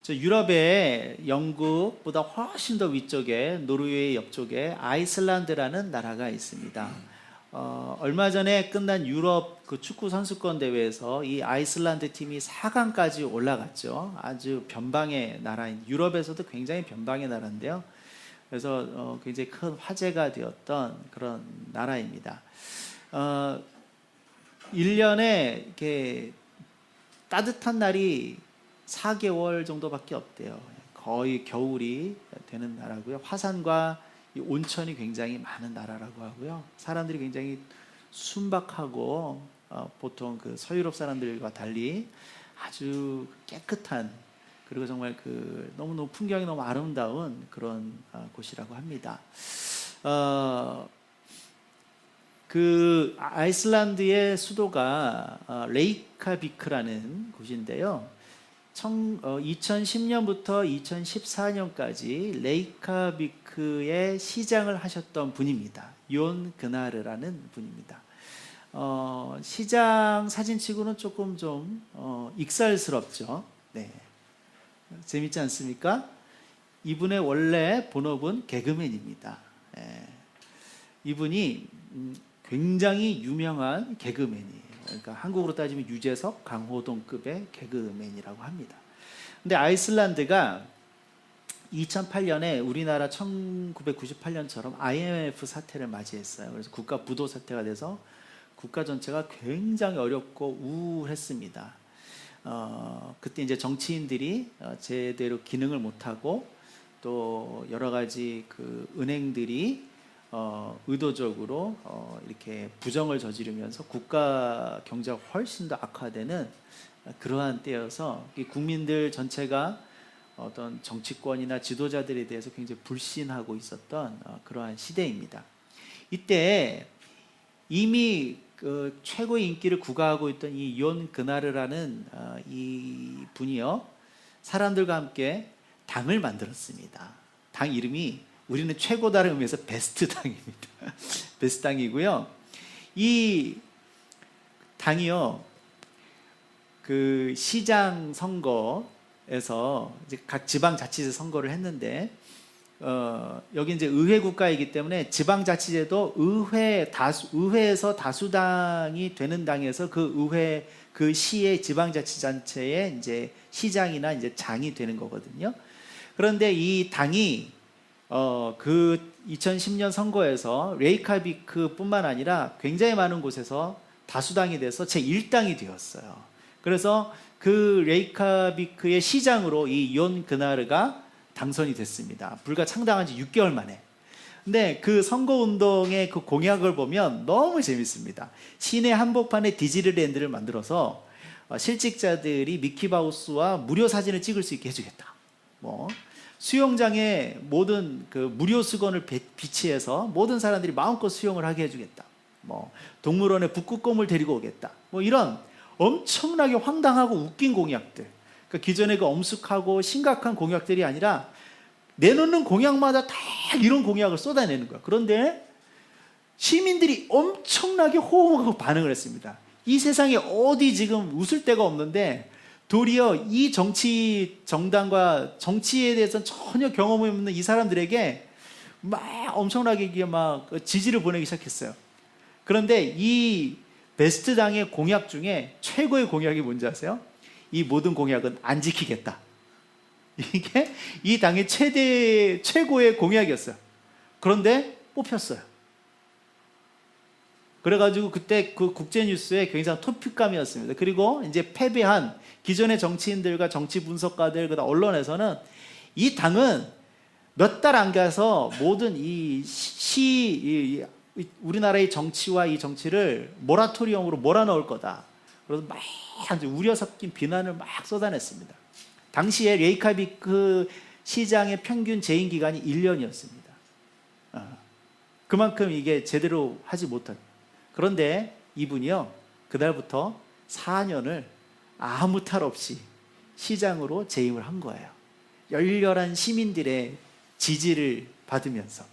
저 유럽의 영국보다 훨씬 더 위쪽에 노르웨이 옆쪽에 아이슬란드라는 나라가 있습니다. 얼마 전에 끝난 유럽 그 축구 선수권 대회에서 이 아이슬란드 팀이 4강까지 올라갔죠. 아주 변방의 나라인, 유럽에서도 굉장히 변방의 나라인데요. 그래서 굉장히 큰 화제가 되었던 그런 나라입니다. 1년에 이렇게 따뜻한 날이 4개월 정도밖에 없대요. 거의 겨울이 되는 나라고요. 화산과 이 온천이 굉장히 많은 나라라고 하고요. 사람들이 굉장히 순박하고 보통 그 서유럽 사람들과 달리 아주 깨끗한, 그리고 정말 그 너무너무 풍경이 너무 아름다운 그런 곳이라고 합니다. 그 아이슬란드의 수도가 레이카비크라는 곳인데요. 2010년부터 2014년까지 레이카비크의 시장을 하셨던 분입니다. yon 그나르라는 분입니다. 시장 사진치고는 조금 좀 익살스럽죠. 네. 재밌지 않습니까? 이분의 원래 본업은 개그맨입니다. 이분이 굉장히 유명한 개그맨이에요. 그러니까 한국으로 따지면 유재석, 강호동급의 개그맨이라고 합니다. 근데 아이슬란드가 2008년에 우리나라 1998년처럼 IMF 사태를 맞이했어요. 그래서 국가 부도 사태가 돼서 국가 전체가 굉장히 어렵고 우울했습니다. 그때 이제 정치인들이 제대로 기능을 못하고 또 여러 가지 그 은행들이 의도적으로 이렇게 부정을 저지르면서 국가 경제가 훨씬 더 악화되는 그러한 때여서 국민들 전체가 어떤 정치권이나 지도자들에 대해서 굉장히 불신하고 있었던 그러한 시대입니다. 이때 이미 그 최고의 인기를 구가하고 있던 이 yon 그나르라는 이 분이요, 사람들과 함께 당을 만들었습니다. 당 이름이 우리는 최고다라는 의미에서 베스트 당입니다. 베스트 당이고요. 이 당이요, 그 시장 선거에서 이제 각 지방자치제 선거를 했는데, 여기 이제 의회 국가이기 때문에 지방자치제도 의회에서 다수당이 되는 당에서 그 의회, 그 시의 지방자치단체의 이제 시장이나 이제 장이 되는 거거든요. 그런데 이 당이 그 2010년 선거에서 레이카비크뿐만 아니라 굉장히 많은 곳에서 다수당이 돼서 제1당이 되었어요. 그래서 그 레이카비크의 시장으로 이 yon 그나르가 당선이 됐습니다. 불과 창당한 지 6개월 만에. 근데 그 선거운동의 그 공약을 보면 너무 재밌습니다. 시내 한복판에 디즈니랜드를 만들어서 실직자들이 미키마우스와 무료 사진을 찍을 수 있게 해주겠다. 수영장에 모든 그 무료 수건을 비치해서 모든 사람들이 마음껏 수영을 하게 해주겠다. 동물원에 북극곰을 데리고 오겠다. 이런 엄청나게 황당하고 웃긴 공약들. 그러니까 기존의 그 엄숙하고 심각한 공약들이 아니라 내놓는 공약마다 다 이런 공약을 쏟아내는 거야. 그런데 시민들이 엄청나게 호응하고 반응을 했습니다. 이 세상에 어디 지금 웃을 데가 없는데 도리어 이 정치 정당과 정치에 대해서는 전혀 경험이 없는 이 사람들에게 막 엄청나게 막 지지를 보내기 시작했어요. 그런데 이 베스트 당의 공약 중에 최고의 공약이 뭔지 아세요? 이 모든 공약은 안 지키겠다. 이게 이 당의 최고의 공약이었어요. 그런데 뽑혔어요. 그래가지고 그때 그 국제뉴스에 굉장히 토픽감이었습니다. 그리고 이제 패배한 기존의 정치인들과 정치 분석가들, 그다음 언론에서는 이 당은 몇 달 안 가서 모든 우리나라의 정치와 이 정치를 모라토리엄으로 몰아넣을 거다. 그래서 막 우려 섞인 비난을 막 쏟아냈습니다. 당시에 레이카비크 시장의 평균 재임 기간이 1년이었습니다. 그만큼 이게 제대로 하지 못한. 그런데 이분이요, 그날부터 4년을 아무 탈 없이 시장으로 재임을 한 거예요. 열렬한 시민들의 지지를 받으면서.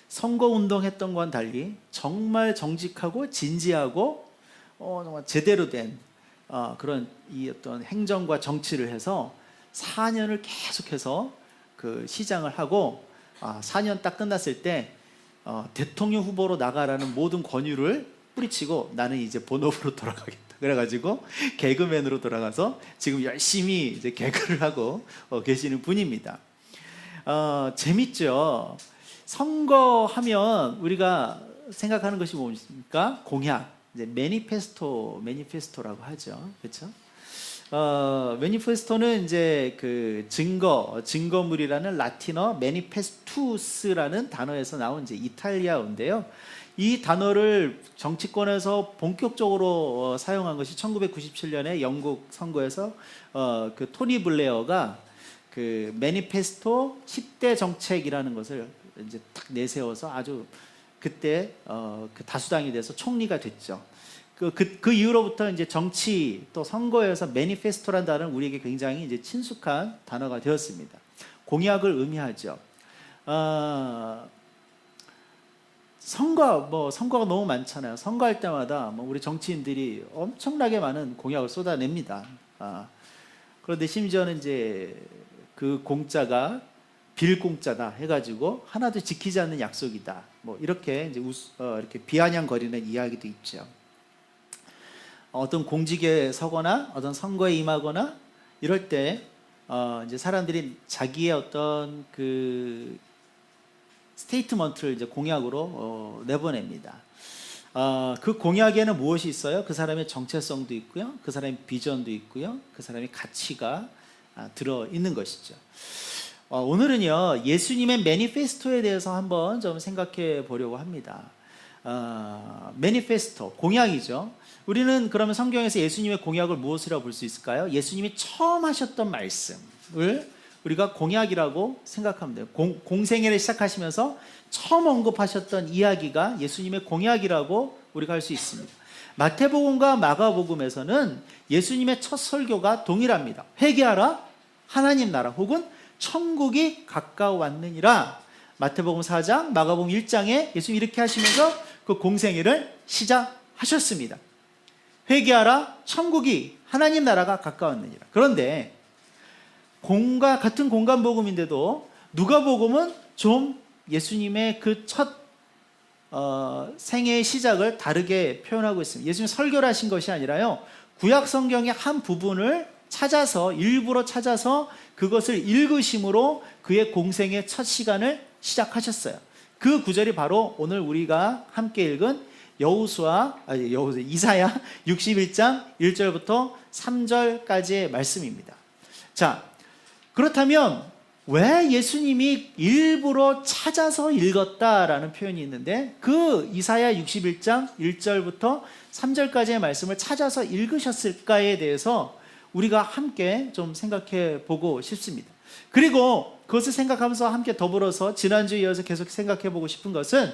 선거운동 했던 건 달리 정말 정직하고 진지하고 정말 제대로 된 그런 이 어떤 행정과 정치를 해서 4년을 계속해서 그 시장을 하고 4년 딱 끝났을 때 대통령 후보로 나가라는 모든 권유를 뿌리치고 나는 이제 본업으로 돌아가겠다. 그래가지고 개그맨으로 돌아가서 지금 열심히 이제 개그를 하고 계시는 분입니다. 재밌죠. 선거하면 우리가 생각하는 것이 뭡니까? 공약, 이제 매니페스토라고 하죠. 그렇죠? 매니페스토는 이제 그 증거물이라는 라틴어 매니페스투스라는 단어에서 나온 이제 이탈리아어인데요. 이 단어를 정치권에서 본격적으로 사용한 것이 1997년에 영국 선거에서 그 토니 블레어가 그 매니페스토 10대 정책이라는 것을 이제 딱 내세워서 아주 그때 그 다수당이 돼서 총리가 됐죠. 그 이후로부터 이제 정치 또 선거에서 매니페스토라는 단어는 우리에게 굉장히 이제 친숙한 단어가 되었습니다. 공약을 의미하죠. 선거가 너무 많잖아요. 선거할 때마다 우리 정치인들이 엄청나게 많은 공약을 쏟아냅니다. 그런데 심지어는 이제 그 공짜가 빌공짜다 해가지고 하나도 지키지 않는 약속이다. 이렇게 이제 이렇게 비아냥거리는 이야기도 있죠. 어떤 공직에 서거나 어떤 선거에 임하거나 이럴 때 이제 사람들이 자기의 어떤 그 스테이트먼트를 이제 공약으로 내보냅니다. 그 공약에는 무엇이 있어요? 그 사람의 정체성도 있고요, 그 사람의 비전도 있고요, 그 사람의 가치가 들어 있는 것이죠. 오늘은요 예수님의 매니페스토에 대해서 한번 좀 생각해 보려고 합니다. 매니페스토, 공약이죠. 우리는 그러면 성경에서 예수님의 공약을 무엇이라고 볼 수 있을까요? 예수님이 처음 하셨던 말씀을 우리가 공약이라고 생각하면 돼요. 공생애를 시작하시면서 처음 언급하셨던 이야기가 예수님의 공약이라고 우리가 할 수 있습니다. 마태복음과 마가복음에서는 예수님의 첫 설교가 동일합니다. 회개하라, 하나님 나라 혹은 천국이 가까워왔느니라. 마태복음 4장, 마가복음 1장에 예수님이 이렇게 하시면서 그 공생애를 시작하셨습니다. 회개하라, 천국이, 하나님 나라가 가까웠느니라. 그런데 같은 공간복음인데도 누가복음은 좀 예수님의 그 첫 생애의 시작을 다르게 표현하고 있습니다. 예수님이 설교를 하신 것이 아니라요, 구약 성경의 한 부분을 일부러 찾아서 그것을 읽으심으로 그의 공생의 첫 시간을 시작하셨어요. 그 구절이 바로 오늘 우리가 함께 읽은 이사야 61장 1절부터 3절까지의 말씀입니다. 자, 그렇다면 왜 예수님이 일부러 찾아서 읽었다라는 표현이 있는데 그 이사야 61장 1절부터 3절까지의 말씀을 찾아서 읽으셨을까에 대해서 우리가 함께 좀 생각해 보고 싶습니다. 그리고 그것을 생각하면서 함께 더불어서 지난주에 이어서 계속 생각해 보고 싶은 것은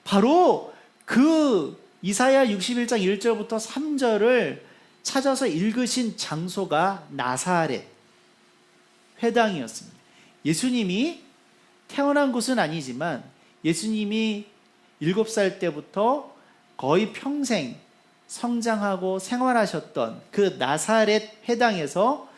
바로 그 이사야 61장 1절부터 3절을 찾아서 읽으신 장소가 나사렛 회당이었습니다. 예수님이 태어난 곳은 아니지만 예수님이 7살 때부터 거의 평생 성장하고 생활하셨던 그 나사렛 회당에서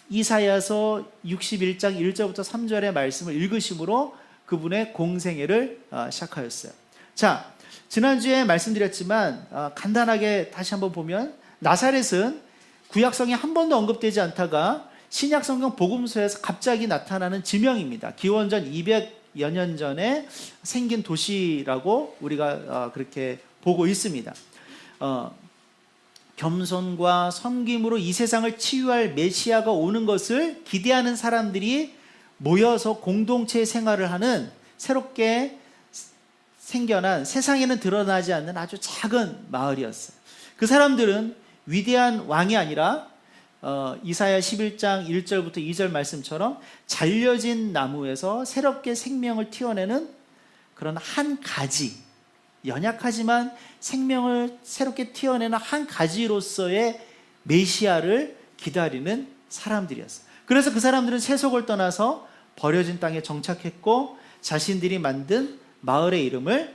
이사야서 61장 1절부터 3절의 말씀을 읽으심으로 그분의 공생애를 시작하였어요. 자, 지난주에 말씀드렸지만 간단하게 다시 한번 보면 나사렛은 구약성에 한 번도 언급되지 않다가 신약성경 복음서에서 갑자기 나타나는 지명입니다. 기원전 200여 년 전에 생긴 도시라고 우리가 그렇게 보고 있습니다. 겸손과 섬김으로 이 세상을 치유할 메시아가 오는 것을 기대하는 사람들이 모여서 공동체 생활을 하는 새롭게 생겨난 세상에는 드러나지 않는 아주 작은 마을이었어요. 그 사람들은 위대한 왕이 아니라 이사야 11장 1절부터 2절 말씀처럼 잘려진 나무에서 새롭게 생명을 틔워내는 그런 한 가지, 연약하지만 생명을 새롭게 틔워내는 한 가지로서의 메시아를 기다리는 사람들이었어요. 그래서 그 사람들은 세속을 떠나서 버려진 땅에 정착했고 자신들이 만든 마을의 이름을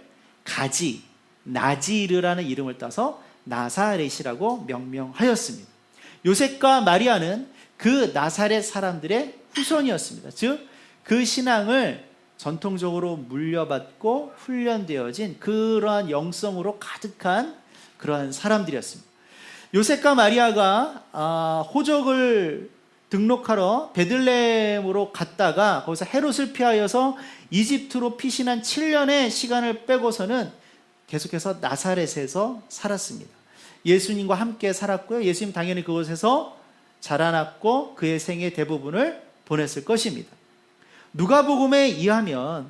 나지르라는 이름을 따서 나사렛이라고 명명하였습니다. 요셉과 마리아는 그 나사렛 사람들의 후손이었습니다. 즉, 그 신앙을 전통적으로 물려받고 훈련되어진 그러한 영성으로 가득한 그러한 사람들이었습니다. 요셉과 마리아가 호적을 등록하러 베들레헴으로 갔다가 거기서 헤롯을 피하여서 이집트로 피신한 7년의 시간을 빼고서는 계속해서 나사렛에서 살았습니다. 예수님과 함께 살았고요. 예수님 당연히 그곳에서 자라났고 그의 생의 대부분을 보냈을 것입니다. 누가복음에 의하면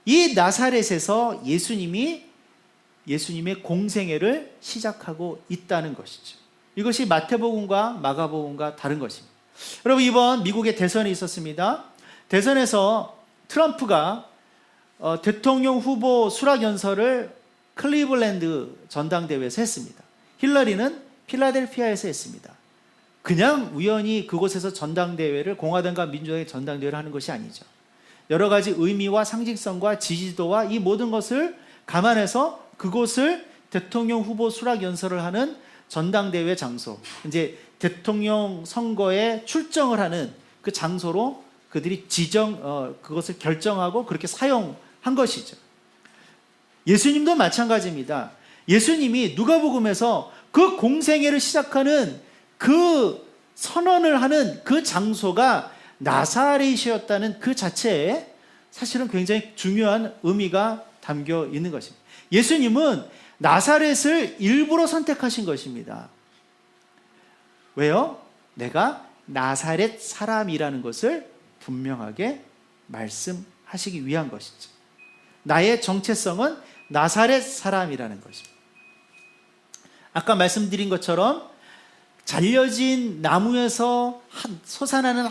이 나사렛에서 예수님의 공생애를 시작하고 있다는 것이죠. 이것이 마태복음과 마가복음과 다른 것입니다. 여러분, 이번 미국의 대선이 있었습니다. 대선에서 트럼프가 대통령 후보 수락연설을 클리블랜드 전당대회에서 했습니다. 힐러리는 필라델피아에서 했습니다. 그냥 우연히 그곳에서 전당대회를, 공화당과 민주당의 전당대회를 하는 것이 아니죠. 여러 가지 의미와 상징성과 지지도와 이 모든 것을 감안해서 그곳을 대통령 후보 수락 연설을 하는 전당대회 장소, 이제 대통령 선거에 출정을 하는 그 장소로 그들이 그것을 결정하고 그렇게 사용한 것이죠. 예수님도 마찬가지입니다. 예수님이 누가복음에서 그 공생애를 시작하는 그 선언을 하는 그 장소가 나사렛이었다는 그 자체에 사실은 굉장히 중요한 의미가 담겨 있는 것입니다. 예수님은 나사렛을 일부러 선택하신 것입니다. 왜요? 내가 나사렛 사람이라는 것을 분명하게 말씀하시기 위한 것이죠. 나의 정체성은 나사렛 사람이라는 것입니다. 아까 말씀드린 것처럼 잘려진 나무에서 솟아나는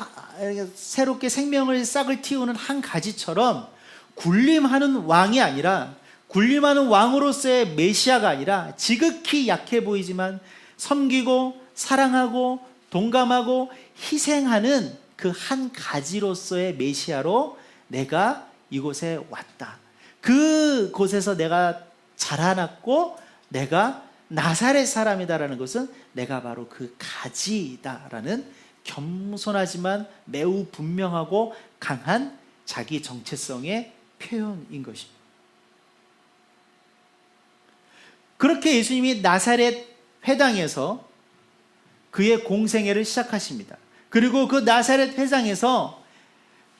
새롭게 생명을 싹을 틔우는 한 가지처럼 군림하는 왕이 아니라, 군림하는 왕으로서의 메시아가 아니라 지극히 약해 보이지만 섬기고 사랑하고 동감하고 희생하는 그 한 가지로서의 메시아로 내가 이곳에 왔다. 그곳에서 내가 자라났고 내가 나사렛 사람이다라는 것은 내가 바로 그 가지이다라는 겸손하지만 매우 분명하고 강한 자기 정체성의 표현인 것입니다. 그렇게 예수님이 나사렛 회당에서 그의 공생애를 시작하십니다. 그리고 그 나사렛 회당에서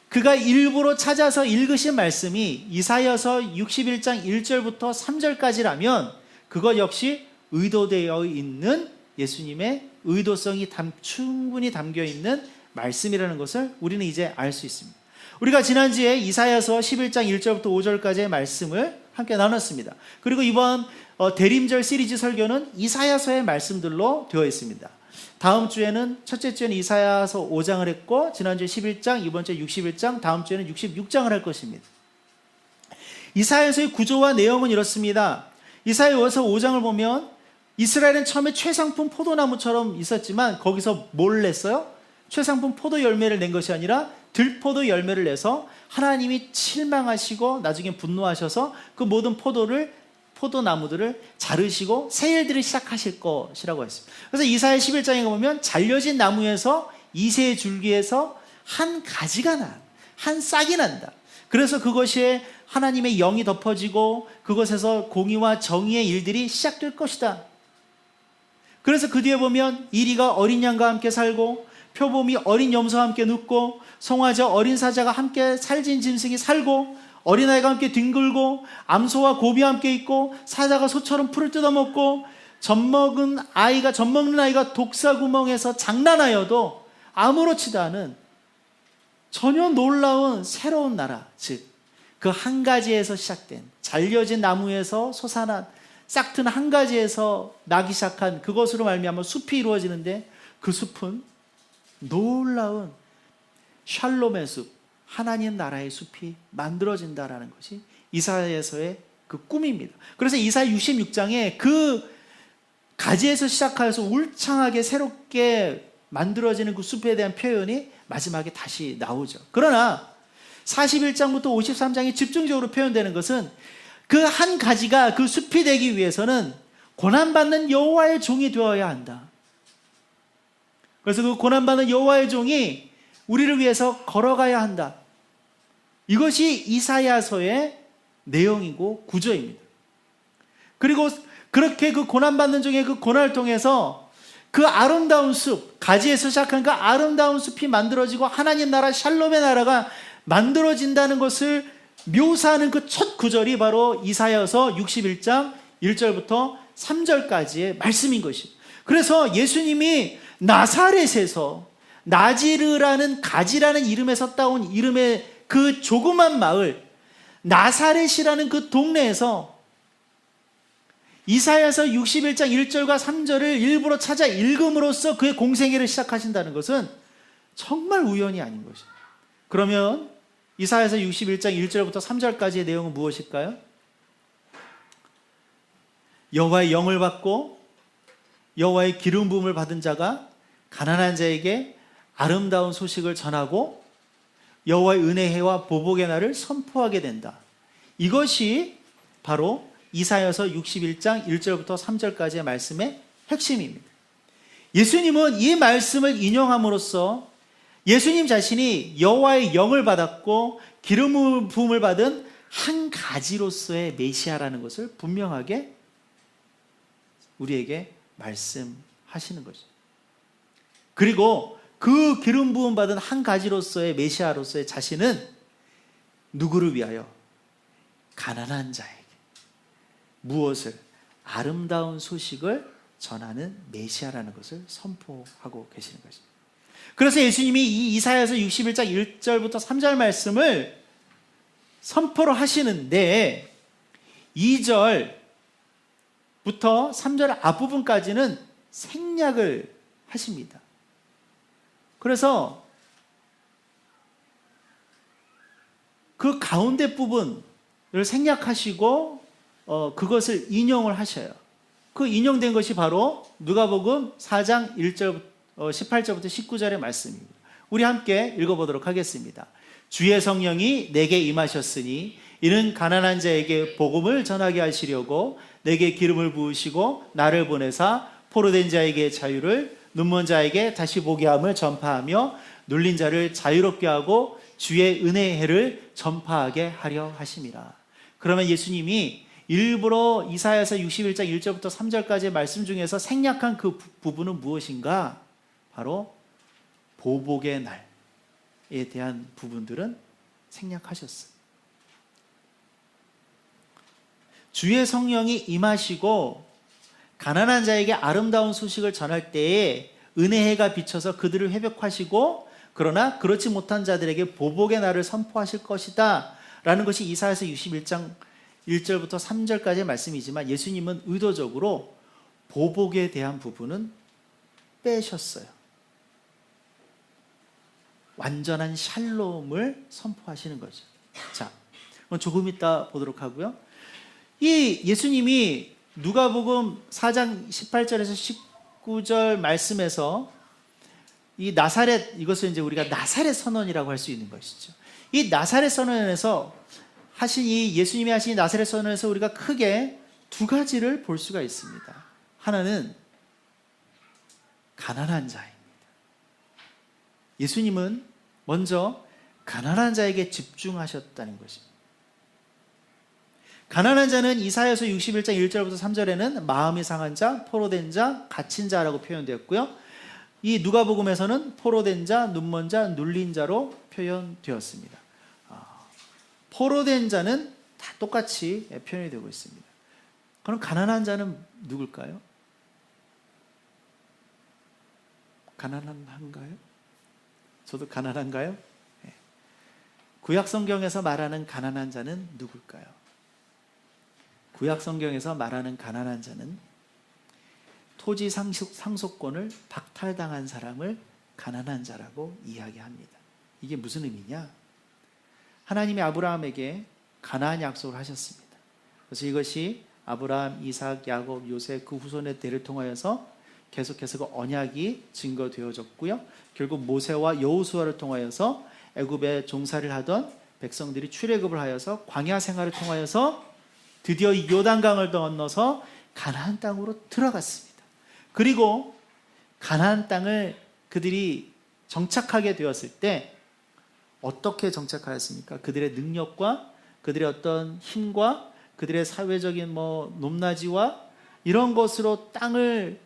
그가 일부러 찾아서 읽으신 말씀이 이사야서 61장 1절부터 3절까지라면 그것 역시 의도되어 있는 예수님의 의도성이 충분히 담겨 있는 말씀이라는 것을 우리는 이제 알 수 있습니다. 우리가 지난주에 이사야서 11장 1절부터 5절까지의 말씀을 함께 나눴습니다. 그리고 이번 대림절 시리즈 설교는 이사야서의 말씀들로 되어 있습니다. 다음 주에는 첫째 주에는 이사야서 5장을 했고, 지난주에 11장, 이번 주에 61장, 다음 주에는 66장을 할 것입니다. 이사야서의 구조와 내용은 이렇습니다. 이사야서 5장을 보면 이스라엘은 처음에 최상품 포도나무처럼 있었지만 거기서 뭘 냈어요? 최상품 포도 열매를 낸 것이 아니라 들포도 열매를 내서 하나님이 실망하시고 나중에 분노하셔서 그 모든 포도나무들을 자르시고 새 일들을 시작하실 것이라고 했습니다. 그래서 이사야 11장에 보면 잘려진 나무에서 이새의 줄기에서 한 가지가 한 싹이 난다. 그래서 그것이 하나님의 영이 덮어지고 그것에서 공의와 정의의 일들이 시작될 것이다. 그래서 그 뒤에 보면 이리가 어린 양과 함께 살고 표범이 어린 염소와 함께 눕고 송아지와 어린 사자가 함께 살진 짐승이 살고 어린아이가 함께 뒹굴고 암소와 곱이 함께 있고 사자가 소처럼 풀을 뜯어먹고 젖먹는 아이가 독사구멍에서 장난하여도 아무렇지도 않은 전혀 놀라운 새로운 나라, 즉 그 한 가지에서 시작된 잘려진 나무에서 솟아난 싹튼 한 가지에서 나기 시작한 그것으로 말미암아 숲이 이루어지는데 그 숲은 놀라운 샬롬의 숲, 하나님 나라의 숲이 만들어진다라는 것이 이사야서의 그 꿈입니다. 그래서 이사야 66장에 그 가지에서 시작하여서 울창하게 새롭게 만들어지는 그 숲에 대한 표현이 마지막에 다시 나오죠. 그러나 41장부터 53장이 집중적으로 표현되는 것은 그 한 가지가 그 숲이 되기 위해서는 고난받는 여호와의 종이 되어야 한다. 그래서 그 고난받는 여호와의 종이 우리를 위해서 걸어가야 한다. 이것이 이사야서의 내용이고 구조입니다. 그리고 그렇게 그 고난받는 종의 그 고난을 통해서 그 아름다운 숲, 가지에서 시작한 그 아름다운 숲이 만들어지고 하나님 나라 샬롬의 나라가 만들어진다는 것을 묘사하는 그 첫 구절이 바로 이사야서 61장 1절부터 3절까지의 말씀인 것입니다. 그래서 예수님이 나사렛에서 나지르라는 가지라는 이름에서 따온 이름의 그 조그만 마을 나사렛이라는 그 동네에서 이사야서 61장 1절과 3절을 일부러 찾아 읽음으로써 그의 공생애를 시작하신다는 것은 정말 우연이 아닌 것입니다. 그러면 이사야서 61장 1절부터 3절까지의 내용은 무엇일까요? 여호와의 영을 받고 여호와의 기름 부음을 받은 자가 가난한 자에게 아름다운 소식을 전하고 여호와의 은혜와 보복의 날을 선포하게 된다. 이것이 바로 이사야서 61장 1절부터 3절까지의 말씀의 핵심입니다. 예수님은 이 말씀을 인용함으로써 예수님 자신이 여호와의 영을 받았고 기름 부음을 받은 한 가지로서의 메시아라는 것을 분명하게 우리에게 말씀하시는 것입니다. 그리고 그 기름 부음 받은 한 가지로서의 메시아로서의 자신은 누구를 위하여? 가난한 자에게 무엇을? 아름다운 소식을 전하는 메시아라는 것을 선포하고 계시는 것입니다. 그래서 예수님이 이 이사야서 61장 1절부터 3절 말씀을 선포를 하시는데 2절부터 3절 앞부분까지는 생략을 하십니다. 그래서 그 가운데 부분을 생략하시고 그것을 인용을 하셔요. 그 인용된 것이 바로 누가복음 4장 18절부터 19절의 말씀입니다. 우리 함께 읽어보도록 하겠습니다. 주의 성령이 내게 임하셨으니 이는 가난한 자에게 복음을 전하게 하시려고 내게 기름을 부으시고 나를 보내사 포로된 자에게 자유를, 눈먼 자에게 다시 보게 함을 전파하며 눌린 자를 자유롭게 하고 주의 은혜의 해를 전파하게 하려 하심이라. 그러면 예수님이 일부러 이사야서 61장 1절부터 3절까지의 말씀 중에서 생략한 그 부분은 무엇인가? 바로 보복의 날에 대한 부분들은 생략하셨어요. 주의 성령이 임하시고 가난한 자에게 아름다운 소식을 전할 때에 은혜해가 비쳐서 그들을 회복하시고 그러나 그렇지 못한 자들에게 보복의 날을 선포하실 것이다 라는 것이 이사야서 61장 1절부터 3절까지의 말씀이지만 예수님은 의도적으로 보복에 대한 부분은 빼셨어요. 완전한 샬롬을 선포하시는 거죠. 자, 그럼 조금 이따 보도록 하고요. 이 예수님이 누가복음 4장 18절에서 19절 말씀에서 이 나사렛, 이것을 이제 우리가 나사렛 선언이라고 할 수 있는 것이죠. 이 나사렛 선언에서 하신 이 예수님이 하신 나사렛 선언에서 우리가 크게 두 가지를 볼 수가 있습니다. 하나는 가난한 자입니다. 예수님은 먼저 가난한 자에게 집중하셨다는 것입니다. 가난한 자는 이사야서 61장 1절부터 3절에는 마음이 상한 자, 포로된 자, 갇힌 자라고 표현되었고요. 이 누가복음에서는 포로된 자, 눈먼 자, 눌린 자로 표현되었습니다. 포로된 자는 다 똑같이 표현이 되고 있습니다. 그럼 가난한 자는 누굴까요? 가난한가요? 저도 가난한가요? 네. 구약 성경에서 말하는 가난한 자는 누굴까요? 구약 성경에서 말하는 가난한 자는 토지 상속권을 박탈당한 사람을 가난한 자라고 이야기합니다. 이게 무슨 의미냐? 하나님이 아브라함에게 가나안 약속을 하셨습니다. 그래서 이것이 아브라함, 이삭, 야곱, 요셉 그 후손의 대를 통하여서 계속해서 그 언약이 증거되어졌고요. 결국 모세와 여호수아를 통하여서 애굽에 종살이를 하던 백성들이 출애굽을 하여서 광야 생활을 통하여서 드디어 이 요단강을 건너서 가나안 땅으로 들어갔습니다. 그리고 가나안 땅을 그들이 정착하게 되었을 때 어떻게 정착하였습니까? 그들의 능력과 그들의 어떤 힘과 그들의 사회적인 높낮이와 이런 것으로 땅을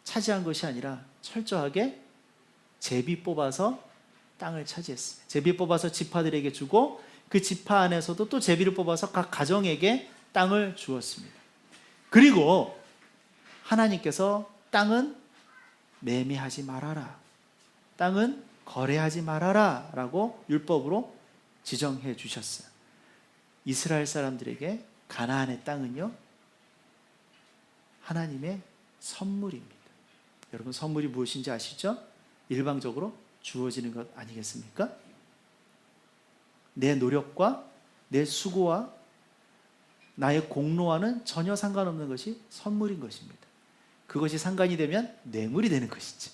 차지한 것이 아니라 철저하게 제비 뽑아서 땅을 차지했습니다. 제비 뽑아서 지파들에게 주고 그 지파 안에서도 또 제비를 뽑아서 각 가정에게 땅을 주었습니다. 그리고 하나님께서 땅은 매매하지 말아라, 땅은 거래하지 말아라 라고 율법으로 지정해 주셨어요. 이스라엘 사람들에게 가나안의 땅은요, 하나님의 선물입니다. 여러분, 선물이 무엇인지 아시죠? 일방적으로 주어지는 것 아니겠습니까? 내 노력과 내 수고와 나의 공로와는 전혀 상관없는 것이 선물인 것입니다. 그것이 상관이 되면 뇌물이 되는 것이지.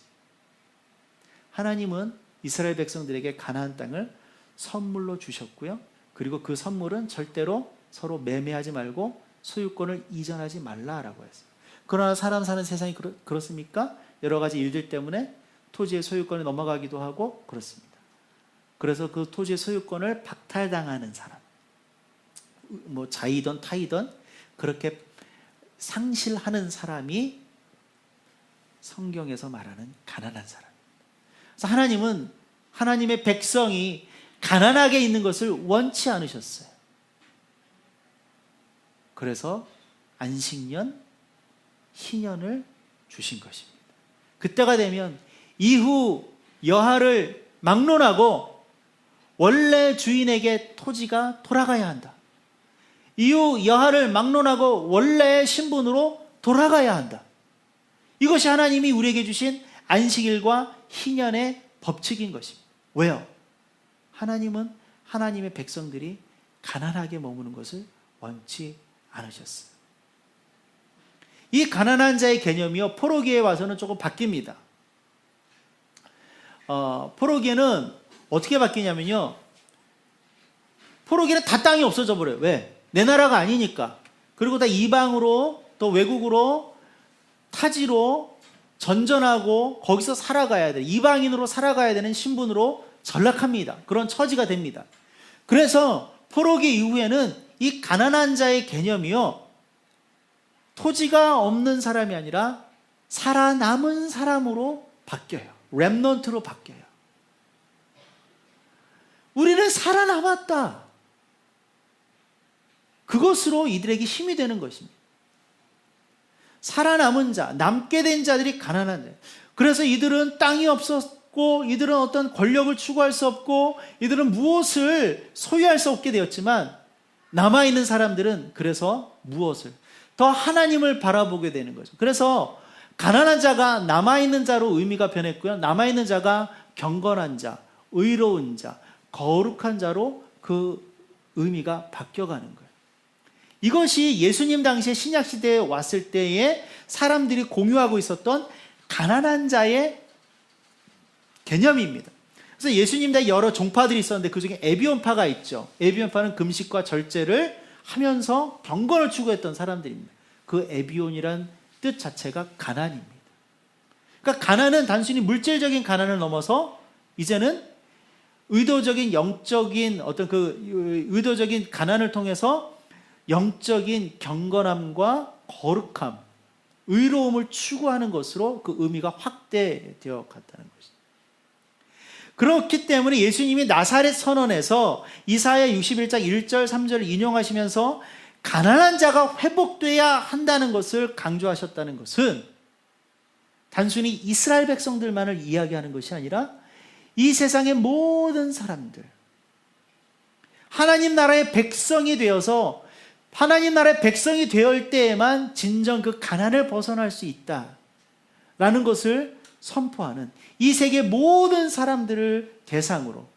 하나님은 이스라엘 백성들에게 가나안 땅을 선물로 주셨고요. 그리고 그 선물은 절대로 서로 매매하지 말고 소유권을 이전하지 말라라고 했어요. 그러나 사람 사는 세상이 그렇습니까? 여러 가지 일들 때문에 토지의 소유권이 넘어가기도 하고 그렇습니다. 그래서 그 토지의 소유권을 박탈당하는 사람, 자이든 타이든 그렇게 상실하는 사람이 성경에서 말하는 가난한 사람. 그래서 하나님은 하나님의 백성이 가난하게 있는 것을 원치 않으셨어요. 그래서 안식년, 희년을 주신 것입니다. 그때가 되면 이후 여하를 막론하고 원래 주인에게 토지가 돌아가야 한다. 이후 여하를 막론하고 원래의 신분으로 돌아가야 한다. 이것이 하나님이 우리에게 주신 안식일과 희년의 법칙인 것입니다. 왜요? 하나님은 하나님의 백성들이 가난하게 머무는 것을 원치 않으셨어요. 이 가난한 자의 개념이요, 포로기에 와서는 조금 바뀝니다. 포로기에는 어떻게 바뀌냐면요, 포로기는 다 땅이 없어져 버려요. 왜? 내 나라가 아니니까. 그리고 다 이방으로, 또 외국으로, 타지로 전전하고 거기서 살아가야 돼. 이방인으로 살아가야 되는 신분으로 전락합니다. 그런 처지가 됩니다. 그래서 포로기 이후에는 이 가난한 자의 개념이요, 토지가 없는 사람이 아니라 살아남은 사람으로 바뀌어요. 렘넌트로 바뀌어요. 우리는 살아남았다. 그것으로 이들에게 힘이 되는 것입니다. 살아남은 자, 남게 된 자들이 가난한 자예요. 그래서 이들은 땅이 없었고, 이들은 어떤 권력을 추구할 수 없고, 이들은 무엇을 소유할 수 없게 되었지만, 남아있는 사람들은 그래서 무엇을? 더 하나님을 바라보게 되는 거죠. 그래서 가난한 자가 남아있는 자로 의미가 변했고요. 남아있는 자가 경건한 자, 의로운 자, 거룩한 자로 그 의미가 바뀌어가는 거예요. 이것이 예수님 당시에 신약시대에 왔을 때에 사람들이 공유하고 있었던 가난한 자의 개념입니다. 그래서 예수님 때 여러 종파들이 있었는데 그 중에 에비온파가 있죠. 에비온파는 금식과 절제를 하면서 경건을 추구했던 사람들입니다. 그 에비온이란 뜻 자체가 가난입니다. 그러니까 가난은 단순히 물질적인 가난을 넘어서 이제는 의도적인 영적인 어떤 그 의도적인 가난을 통해서 영적인 경건함과 거룩함, 의로움을 추구하는 것으로 그 의미가 확대되어 갔다는 것이죠. 그렇기 때문에 예수님이 나사렛 선언에서 이사야 61장 1절 3절을 인용하시면서 가난한 자가 회복돼야 한다는 것을 강조하셨다는 것은 단순히 이스라엘 백성들만을 이야기하는 것이 아니라 이 세상의 모든 사람들, 하나님 나라의 백성이 되어서 하나님 나라의 백성이 되을 때에만 진정 그 가난을 벗어날 수 있다라는 것을 선포하는, 이 세계 모든 사람들을 대상으로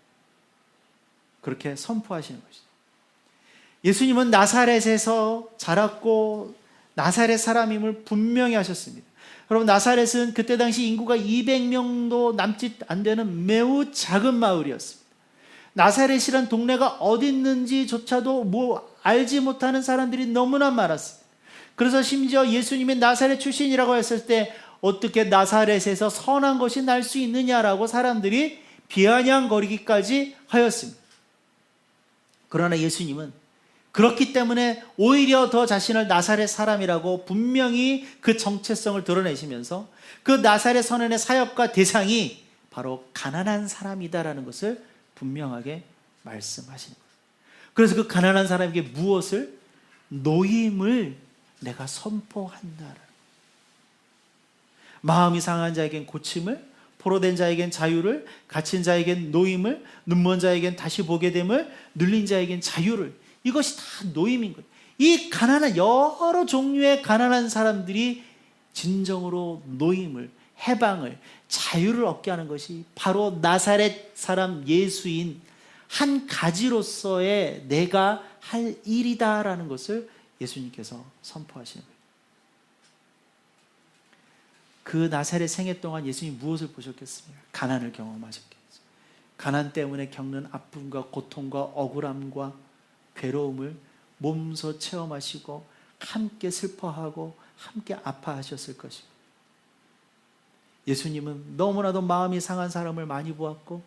그렇게 선포하시는 것이죠. 예수님은 나사렛에서 자랐고 나사렛 사람임을 분명히 하셨습니다. 여러분, 나사렛은 그때 당시 인구가 200명도 남짓 안 되는 매우 작은 마을이었습니다. 나사렛이란 동네가 어디 있는지조차도 알지 못하는 사람들이 너무나 많았습니다. 그래서 심지어 예수님이 나사렛 출신이라고 했을 때 어떻게 나사렛에서 선한 것이 날 수 있느냐라고 사람들이 비아냥거리기까지 하였습니다. 그러나 예수님은 그렇기 때문에 오히려 더 자신을 나사렛 사람이라고 분명히 그 정체성을 드러내시면서 그 나사렛 선언의 사역과 대상이 바로 가난한 사람이다라는 것을 분명하게 말씀하시는 거예요. 그래서 그 가난한 사람에게 무엇을? 노임을 내가 선포한다. 마음이 상한 자에겐 고침을, 포로된 자에겐 자유를, 갇힌 자에겐 노임을, 눈먼 자에겐 다시 보게 됨을, 눌린 자에겐 자유를. 이것이 다 노임인 거예요. 이 가난한 여러 종류의 가난한 사람들이 진정으로 노임을, 해방을, 자유를 얻게 하는 것이 바로 나사렛 사람 예수인 한 가지로서의 내가 할 일이다라는 것을 예수님께서 선포하시는 거예요. 그 나사렛 생애 동안 예수님이 무엇을 보셨겠습니까? 가난을 경험하셨겠죠. 가난 때문에 겪는 아픔과 고통과 억울함과 괴로움을 몸소 체험하시고 함께 슬퍼하고 함께 아파하셨을 것입니다. 예수님은 너무나도 마음이 상한 사람을 많이 보았고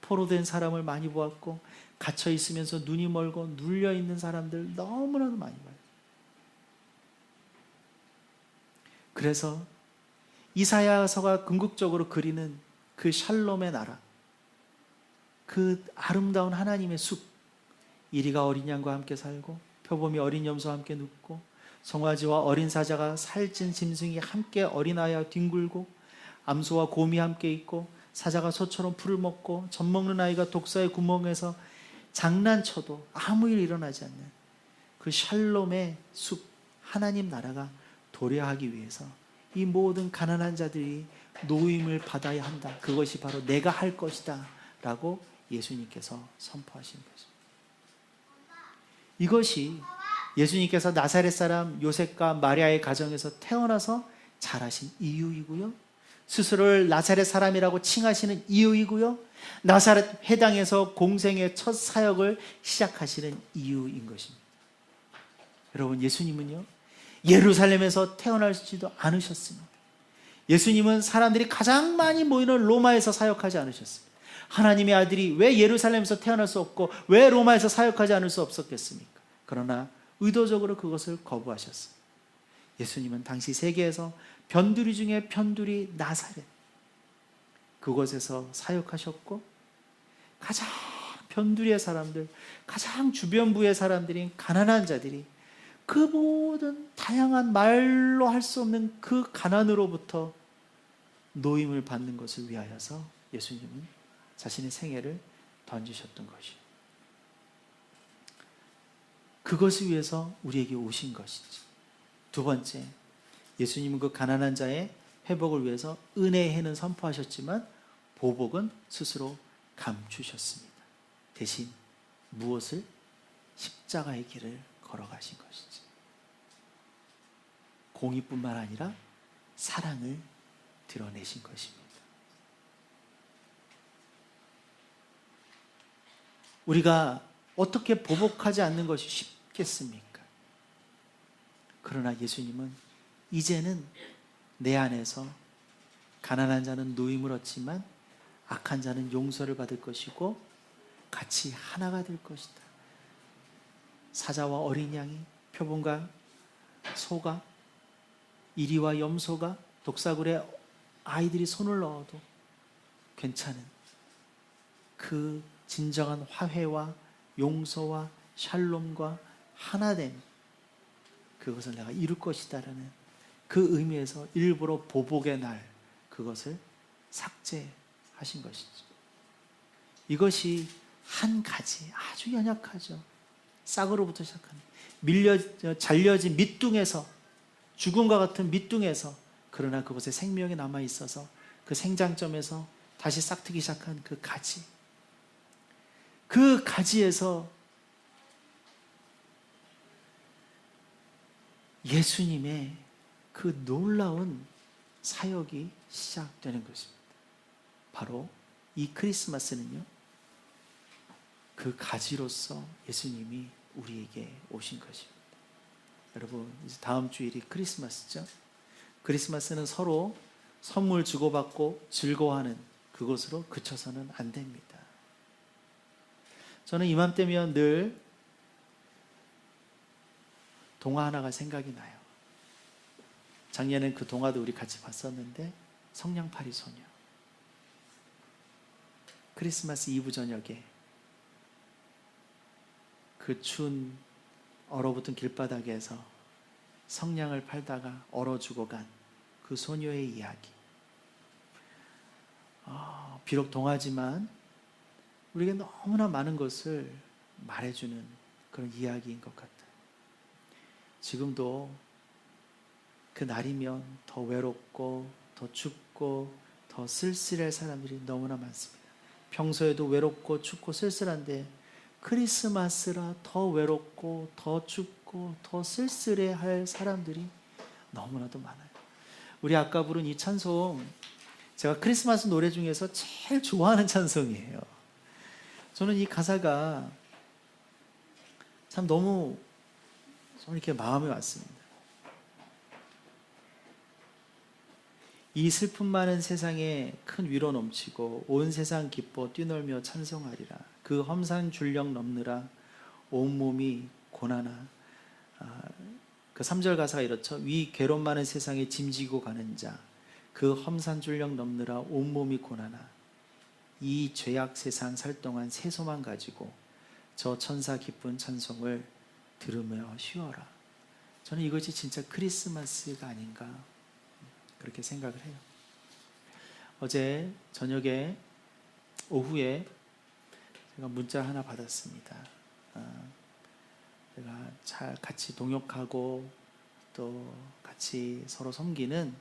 포로된 사람을 많이 보았고 갇혀 있으면서 눈이 멀고 눌려 있는 사람들 너무나도 많이 봐요. 그래서 이사야서가 궁극적으로 그리는 그 샬롬의 나라, 그 아름다운 하나님의 숲, 이리가 어린 양과 함께 살고 표범이 어린 염소와 함께 눕고 송아지와 어린 사자가 살찐 짐승이 함께 어린아이와 뒹굴고 암소와 곰이 함께 있고 사자가 소처럼 풀을 먹고 젖 먹는 아이가 독사의 구멍에서 장난쳐도 아무 일 일어나지 않는 그 샬롬의 숲, 하나님 나라가 도래하기 위해서 이 모든 가난한 자들이 노임을 받아야 한다. 그것이 바로 내가 할 것이다 라고 예수님께서 선포하신 거죠. 이것이 예수님께서 나사렛 사람 요셉과 마리아의 가정에서 태어나서 자라신 이유이고요, 스스로를 나사렛 사람이라고 칭하시는 이유이고요, 나사렛 회당에서 공생의 첫 사역을 시작하시는 이유인 것입니다. 여러분, 예수님은요 예루살렘에서 태어나지도 않으셨습니다. 예수님은 사람들이 가장 많이 모이는 로마에서 사역하지 않으셨습니다. 하나님의 아들이 왜 예루살렘에서 태어날 수 없고 왜 로마에서 사역하지 않을 수 없었겠습니까? 그러나 의도적으로 그것을 거부하셨어요. 예수님은 당시 세계에서 변두리 중에 변두리 나사렛, 그곳에서 사역하셨고 가장 변두리의 사람들, 가장 주변부의 사람들인 가난한 자들이 그 모든 다양한 말로 할 수 없는 그 가난으로부터 노임을 받는 것을 위하여서 예수님은 자신의 생애를 던지셨던 것이요, 그것을 위해서 우리에게 오신 것이지. 두 번째, 예수님은 그 가난한 자의 회복을 위해서 은혜의 해는 선포하셨지만 보복은 스스로 감추셨습니다. 대신 무엇을? 십자가의 길을 걸어가신 것이지. 공의뿐만 아니라 사랑을 드러내신 것입니다. 우리가 어떻게 보복하지 않는 것이 쉽겠습니까? 그러나 예수님은 이제는 내 안에서 가난한 자는 노임을 얻지만 악한 자는 용서를 받을 것이고 같이 하나가 될 것이다. 사자와 어린 양이, 표범과 소가, 이리와 염소가, 독사굴에 아이들이 손을 넣어도 괜찮은 그 진정한 화해와 용서와 샬롬과 하나됨, 그것을 내가 이룰 것이다라는 그 의미에서 일부러 보복의 날, 그것을 삭제하신 것이죠. 이것이 한 가지 아주 연약하죠. 싹으로부터 시작하는 잘려진 밑둥에서, 죽음과 같은 밑둥에서, 그러나 그곳에 생명이 남아 있어서 그 생장점에서 다시 싹트기 시작한 그 가지, 그 가지에서 예수님의 그 놀라운 사역이 시작되는 것입니다. 바로 이 크리스마스는요, 그 가지로서 예수님이 우리에게 오신 것입니다. 여러분, 이제 다음 주일이 크리스마스죠. 크리스마스는 서로 선물 주고받고 즐거워하는 그것으로 그쳐서는 안 됩니다. 저는 이맘때면 늘 동화 하나가 생각이 나요. 작년엔 그 동화도 우리 같이 봤었는데 성냥팔이 소녀. 크리스마스 이브 저녁에 그 추운 얼어붙은 길바닥에서 성냥을 팔다가 얼어 죽어간 그 소녀의 이야기. 비록 동화지만 우리에게 너무나 많은 것을 말해주는 그런 이야기인 것 같아요. 지금도 그 날이면 더 외롭고 더 춥고 더 쓸쓸할 사람들이 너무나 많습니다. 평소에도 외롭고 춥고 쓸쓸한데 크리스마스라 더 외롭고 더 춥고 더 쓸쓸해할 사람들이 너무나도 많아요. 우리 아까 부른 이 찬송, 제가 크리스마스 노래 중에서 제일 좋아하는 찬송이에요. 저는 이 가사가 참 너무 이렇게 마음에 왔습니다. 이 슬픔 많은 세상에 큰 위로 넘치고 온 세상 기뻐 뛰놀며 찬송하리라. 그 험산 줄령 넘느라 온몸이 고나나. 그 3절 가사가 이렇죠. 위 괴로움 많은 세상에 짐지고 가는 자, 그 험산 줄령 넘느라 온몸이 고나나. 이 죄악 세상 살 동안 새 소망 가지고 저 천사 기쁜 찬송을 들으며 쉬어라. 저는 이것이 진짜 크리스마스가 아닌가 그렇게 생각을 해요. 어제 저녁에 오후에 제가 문자 하나 받았습니다. 제가 잘 같이 동역하고 또 같이 서로 섬기는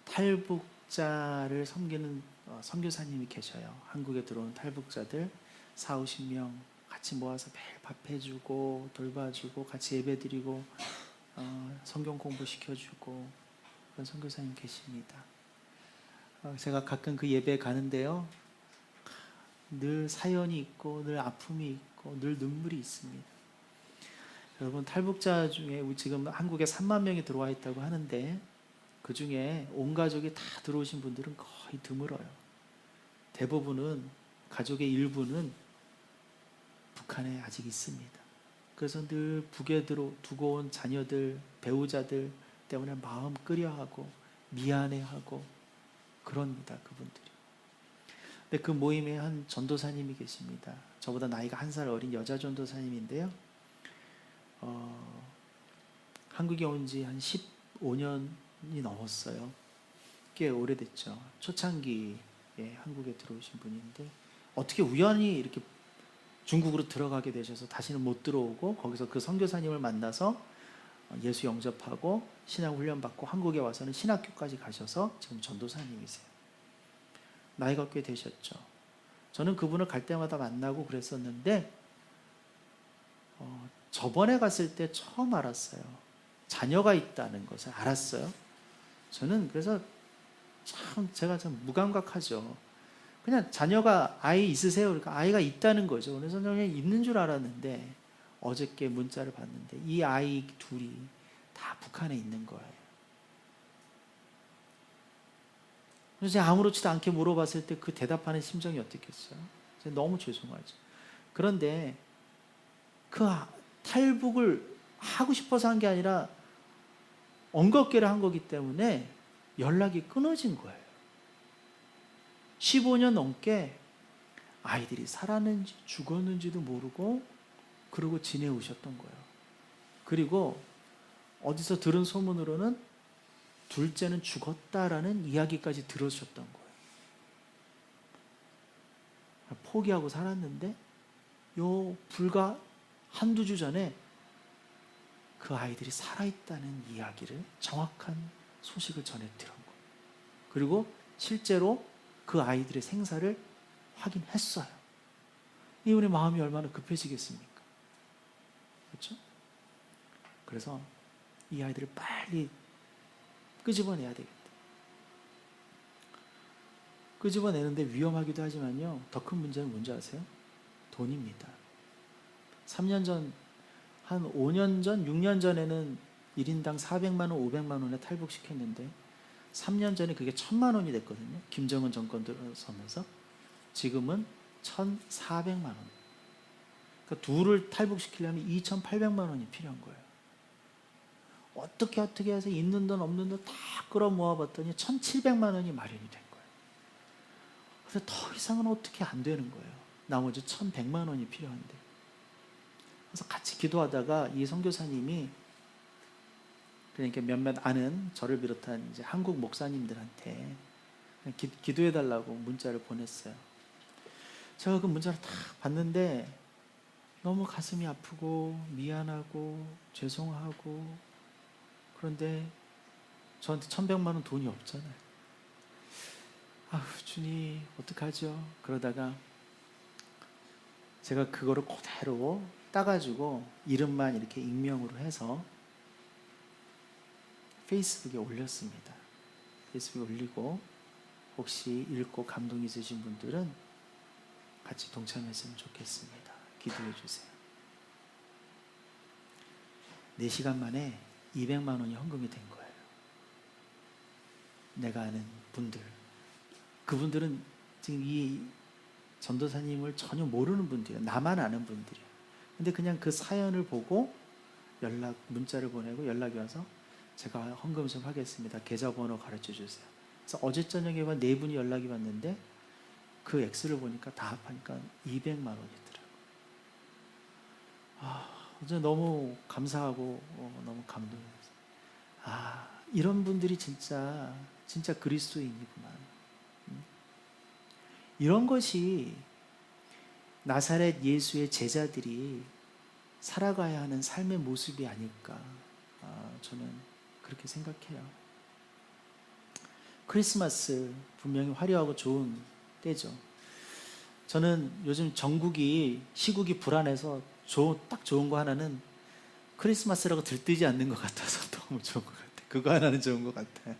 탈북자를 섬기는 선교사님이 계셔요. 한국에 들어온 탈북자들 40-50명 같이 모아서 매일 밥 해주고 돌봐주고 같이 예배드리고 성경 공부 시켜주고 그런 선교사님 계십니다. 제가 가끔 그 예배에 가는데요, 늘 사연이 있고 늘 아픔이 있고 늘 눈물이 있습니다. 여러분, 탈북자 중에 지금 한국에 3만 명이 들어와 있다고 하는데 그 중에 온 가족이 다 들어오신 분들은 거의 드물어요. 대부분은 가족의 일부는 북한에 아직 있습니다. 그래서 늘 북에 두고 온 자녀들, 배우자들 때문에 마음 끓여하고 미안해하고 그럽니다. 그분들이. 근데 그 모임에 한 전도사님이 계십니다. 저보다 나이가 1살 어린 여자 전도사님인데요. 한국에 온 지 한 15년이 넘었어요. 꽤 오래됐죠. 초창기에 한국에 들어오신 분인데 어떻게 우연히 이렇게 중국으로 들어가게 되셔서 다시는 못 들어오고 거기서 그 선교사님을 만나서 예수 영접하고 신앙 훈련 받고 한국에 와서는 신학교까지 가셔서 지금 전도사님이세요. 나이가 꽤 되셨죠. 저는 그분을 갈 때마다 만나고 그랬었는데 저번에 갔을 때 처음 알았어요. 자녀가 있다는 것을 알았어요. 저는 그래서 제가 참 무감각하죠. 그냥 자녀가 아이 있으세요? 그러니까 아이가 있다는 거죠. 그래서 저는 그냥 있는 줄 알았는데 어저께 문자를 봤는데 이 아이 둘이 다 북한에 있는 거예요. 그래서 제가 아무렇지도 않게 물어봤을 때 그 대답하는 심정이 어땠겠어요? 너무 죄송하죠. 그런데 그 탈북을 하고 싶어서 한 게 아니라 엉겁게를 한 거기 때문에 연락이 끊어진 거예요. 15년 넘게 아이들이 살았는지 죽었는지도 모르고 그러고 지내오셨던 거예요. 그리고 어디서 들은 소문으로는 둘째는 죽었다라는 이야기까지 들으셨던 거예요. 포기하고 살았는데 불과 한두 주 전에 그 아이들이 살아있다는 이야기를, 정확한 소식을 전해 들은 거예요. 그리고 실제로 그 아이들의 생사를 확인했어요. 이분의 마음이 얼마나 급해지겠습니까? 그렇죠? 그래서 이 아이들을 빨리 끄집어내야 되겠다. 끄집어내는데 위험하기도 하지만요, 더 큰 문제는 뭔지 아세요? 돈입니다. 3년 전, 한 5년 전, 6년 전에는 1인당 400만 원, 500만 원에 탈북시켰는데 3년 전에 그게 1,000만 원이 됐거든요. 김정은 정권 들어서면서. 지금은 1,400만 원. 그러니까 둘을 탈북시키려면 2,800만 원이 필요한 거예요. 어떻게 해서 있는 돈 없는 돈 다 끌어모아 봤더니 1,700만 원이 마련이 된 거예요. 그래서 더 이상은 어떻게 안 되는 거예요. 나머지 1,100만 원이 필요한데. 그래서 같이 기도하다가 이 선교사님이, 그러니까 몇몇 아는 저를 비롯한 이제 한국 목사님들한테 기도해 달라고 문자를 보냈어요. 제가 그 문자를 딱 봤는데 너무 가슴이 아프고 미안하고 죄송하고, 그런데 저한테 1,100만 원 돈이 없잖아요. 아휴, 주님 어떡하죠? 그러다가 제가 그거를 그대로 따가지고 이름만 이렇게 익명으로 해서 페이스북에 올렸습니다. 페이스북에 올리고, 혹시 읽고 감동 있으신 분들은 같이 동참했으면 좋겠습니다. 기도해 주세요. 4시간 만에 200만 원이 헌금이 된 거예요. 내가 아는 분들. 그분들은 지금 이 전도사님을 전혀 모르는 분들이에요. 나만 아는 분들이에요. 근데 그냥 그 사연을 보고 문자를 보내고 연락이 와서 제가 헌금 좀 하겠습니다. 계좌번호 가르쳐 주세요. 그래서 어제 저녁에 4분이 연락이 왔는데 그 액수를 보니까 다 합하니까 200만 원이더라고요. 어제 너무 감사하고 너무 감동했어요. 이런 분들이 진짜 그리스도인이구나. 이런 것이 나사렛 예수의 제자들이 살아가야 하는 삶의 모습이 아닐까, 저는 그렇게 생각해요. 크리스마스 분명히 화려하고 좋은 때죠. 저는 요즘 시국이 불안해서 딱 좋은 거 하나는 크리스마스라고 들뜨지 않는 것 같아서 너무 좋은 것 같아요. 그거 하나는 좋은 것 같아요.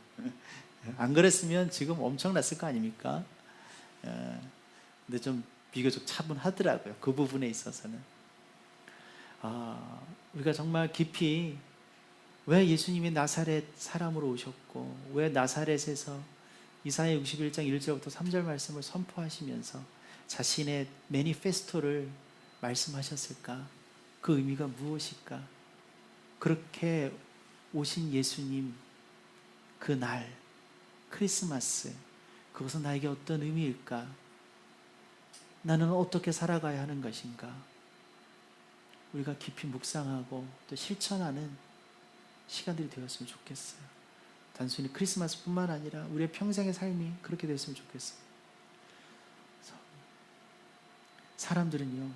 안 그랬으면 지금 엄청났을 거 아닙니까? 근데 좀 비교적 차분하더라고요. 그 부분에 있어서는. 우리가 정말 깊이 왜 예수님이 나사렛 사람으로 오셨고, 왜 나사렛에서 이사야 61장 1절부터 3절 말씀을 선포하시면서 자신의 매니페스토를 말씀하셨을까? 그 의미가 무엇일까? 그렇게 오신 예수님, 그 날, 크리스마스, 그것은 나에게 어떤 의미일까? 나는 어떻게 살아가야 하는 것인가? 우리가 깊이 묵상하고 또 실천하는 시간들이 되었으면 좋겠어요. 단순히 크리스마스뿐만 아니라 우리의 평생의 삶이 그렇게 됐으면 좋겠어요. 사람들은요,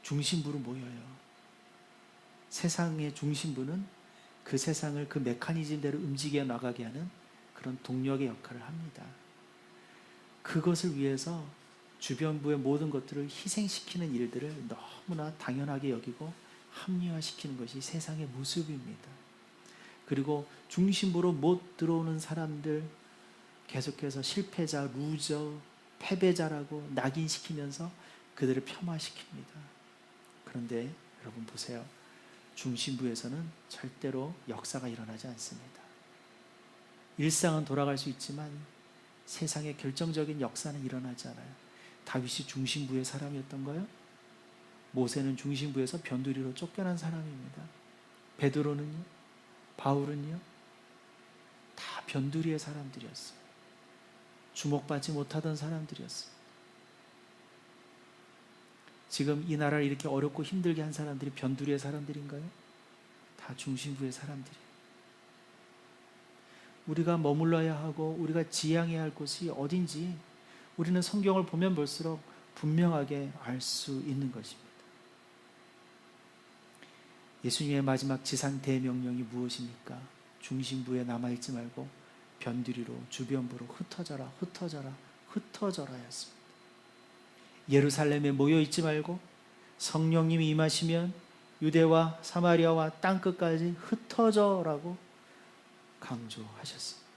중심부로 모여요. 세상의 중심부는 그 세상을 그 메커니즘대로 움직여 나가게 하는 그런 동력의 역할을 합니다. 그것을 위해서 주변부의 모든 것들을 희생시키는 일들을 너무나 당연하게 여기고 합리화시키는 것이 세상의 모습입니다. 그리고 중심부로 못 들어오는 사람들 계속해서 실패자, 루저, 패배자라고 낙인시키면서 그들을 폄하시킵니다. 그런데 여러분 보세요. 중심부에서는 절대로 역사가 일어나지 않습니다. 일상은 돌아갈 수 있지만 세상의 결정적인 역사는 일어나지 않아요. 다윗이 중심부의 사람이었던가요? 모세는 중심부에서 변두리로 쫓겨난 사람입니다. 베드로는요? 바울은요? 다 변두리의 사람들이었어요. 주목받지 못하던 사람들이었어요. 지금 이 나라를 이렇게 어렵고 힘들게 한 사람들이 변두리의 사람들인가요? 다 중심부의 사람들이에요. 우리가 머물러야 하고 우리가 지향해야 할 곳이 어딘지 우리는 성경을 보면 볼수록 분명하게 알 수 있는 것입니다. 예수님의 마지막 지상 대명령이 무엇입니까? 중심부에 남아있지 말고 변두리로, 주변부로 흩어져라, 흩어져라, 흩어져라 였습니다. 예루살렘에 모여있지 말고 성령님이 임하시면 유대와 사마리아와 땅끝까지 흩어져라고 강조하셨습니다.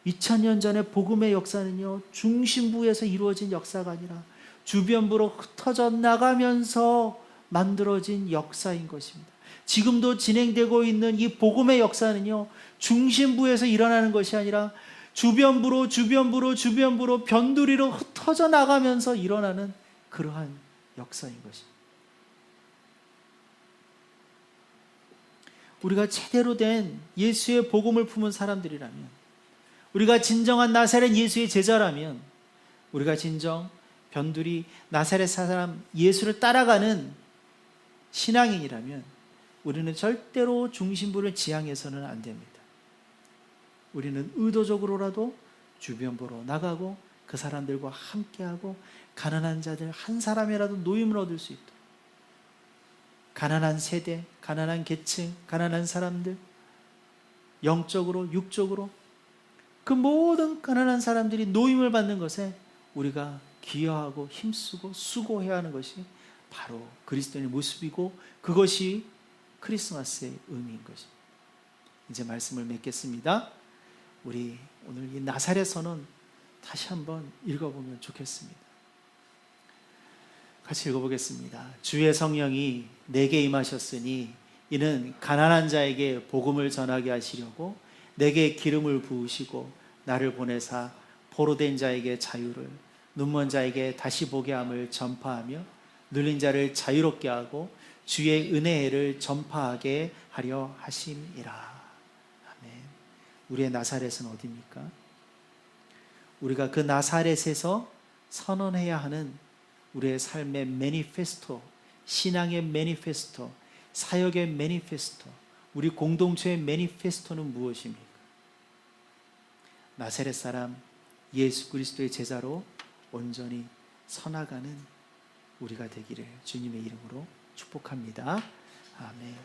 2000년 전에 복음의 역사는요, 중심부에서 이루어진 역사가 아니라 주변부로 흩어져 나가면서 만들어진 역사인 것입니다. 지금도 진행되고 있는 이 복음의 역사는요, 중심부에서 일어나는 것이 아니라 주변부로 변두리로 흩어져 나가면서 일어나는 그러한 역사인 것입니다. 우리가 제대로 된 예수의 복음을 품은 사람들이라면, 우리가 진정한 나사렛 예수의 제자라면, 우리가 진정 변두리 나사렛 사람 예수를 따라가는 신앙인이라면 우리는 절대로 중심부를 지향해서는 안 됩니다. 우리는 의도적으로라도 주변부로 나가고 그 사람들과 함께하고 가난한 자들 한 사람이라도 노임을 얻을 수 있도록, 가난한 세대, 가난한 계층, 가난한 사람들, 영적으로 육적으로 그 모든 가난한 사람들이 노임을 받는 것에 우리가 기여하고 힘쓰고 수고해야 하는 것이 바로 그리스도인의 모습이고, 그것이 크리스마스의 의미인 것입니다. 이제 말씀을 맺겠습니다. 우리 오늘 이 나사렛 선언 다시 한번 읽어보면 좋겠습니다. 같이 읽어보겠습니다. 주의 성령이 내게 임하셨으니 이는 가난한 자에게 복음을 전하게 하시려고 내게 기름을 부으시고 나를 보내사 포로된 자에게 자유를, 눈먼 자에게 다시 보게 함을 전파하며 눌린 자를 자유롭게 하고 주의 은혜를 전파하게 하려 하심이라. 아멘. 우리의 나사렛은 어디입니까? 우리가 그 나사렛에서 선언해야 하는 우리의 삶의 매니페스토, 신앙의 매니페스토, 사역의 매니페스토, 우리 공동체의 매니페스토는 무엇입니까? 나사렛 사람 예수 그리스도의 제자로 온전히 서나가는 우리가 되기를 주님의 이름으로 축복합니다. 아멘.